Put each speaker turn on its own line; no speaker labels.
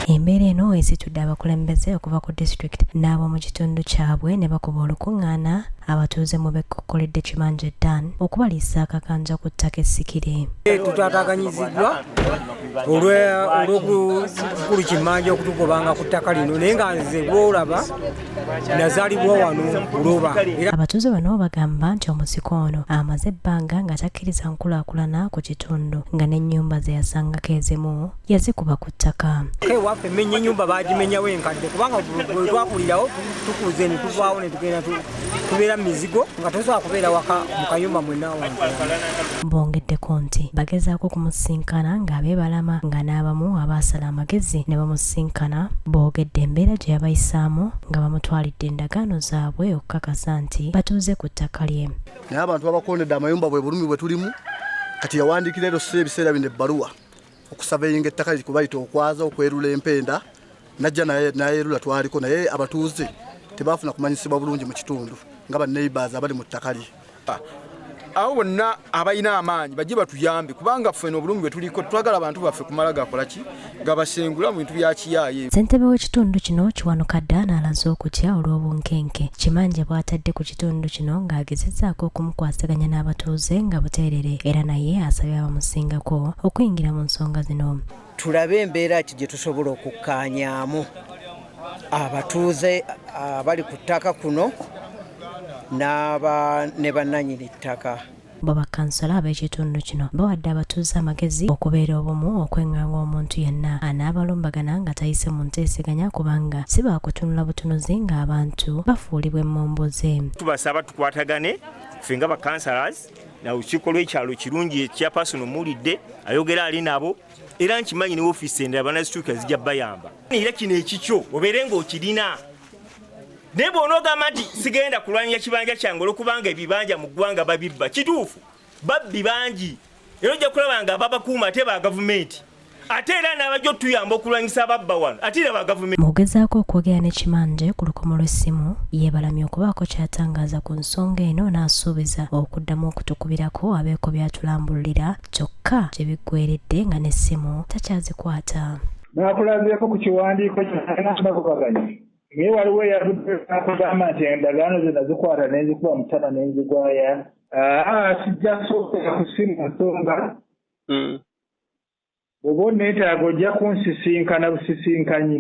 Embeera eno esitudde abakulembeze okuva ku disitulikiti n'abo mu kitundu kyabwe ne bakuba olukuŋŋaana abatuuze mu Bekkokkoledde Kimanje Dan okubaliisa akakanja ku ttaka essikire.
Tutaataganyiziddwa olw'okukulu Kimanje okutugobanga ku ttaka lino naye nga nze bw'olaba nazaalibwa wano Buloba.
Abatuuze bano bagamba nti omusiko ono amaze ebbanga nga takkiriza nkulaakulana ku kitundu nga n'ennyumba ze yasangako ezimu yazikuba ku ttaka.
Ewaffe emmenya ennyumba baagimenyawo enkadde kubanga bwe twakulirawo tukuze ne tuvaawo ne tugenda tubeera mu mizigo nga tosobola kubeera waka mu kayumba mwenna wange.
Bongeddeko nti bagezaako kumusinkana ng'abeebalama nga n'abamu abaasala amagezi ne bamusinkana boogedde embeera gye yabayisaamu nga bamutwalidde endagaano zaabwe okukakasa nti batuuze ku ttaka lye.
Naye abantu babakondedde amayumba bwe bulumi bwe tulimu kati yawandiikira ero ebiseera bino ebbaluwa okusaba eyinga ettaka likubayita okwaza okwerula empenda najja nayerula twaliko naye abatuuze tebafuna kumanyisibwa bulungi mu kitundu nga banneighbours abali mu ttaka lye.
Awo bonna abalina amaanyi bajje batuyambe kubanga ffe n'obulumi bwe tuliko twagala abantu baffe kumala gakola ki nga basengula mu bintu bya kiyaaye.
Ssentebe w'ekitundu kino Kiwanuka Dan alaze okutya olw'obunkenke Kimanje bw'atadde ku kitundu kino ng'agezezzaako okumukwasaganya n'abatuuze nga buteerere era naye asabye abamusingako okuyingira mu nsonga zino.
Tulabe embeera ki gye tusobola okukkaanyaamu abatuuze abali ku ttaka kuno ne bannannyini ttaka.
Bo bakkansala ab'ekitundu kino bawadde abatuuze amagezi okubeera obumu okwenganga omuntu yenna anaabalumbagana nga tayise mu nteeseganya kubanga si baakutunula butunuzi ng'abantu bafuulibwa emmomboze.
Tubasaba tukwatagane ffe nga bakkansalas na olukiiko lw'ekyalo kirungi ekyapasono muwulidde ayogera ali nabo era nkimanyi ne woofiisi endala bannazituuka zijja bayamba. Era kino ekikyo obeere ng'okirina. Naye bw'onoogamba nti sigenda kulwanya kibanja kyange olwokubanga ebibanja mu ggwanga babibba kituufu babbi bangi era ojja kulaba nga ababakuuma ate ba gavumenti ate era n'abajja otuyamba okulwanyisa ababba wano ate era ba gavumenti.
Mu kugezaako okwogera ne Kimanje ku lukomo lw'essimu yeebalamye okubaako ky'atangaza ku nsonga eno n'asuubiza okuddamu okutukubirako abeeko by'atulambulira kyokka gye biggweeredde nga n'essimu takyazikwata.
Baakulabyeko ku kiwandiiko ky'anabaganya naye waliwo eyakugamba nti endagaano ze nazikwata n'enzikuba mutana n'enzigwaya. Sijja sookera ku ssimu nsonga bw'oba onneetaaga ojja kunsisinkana busisinkanye.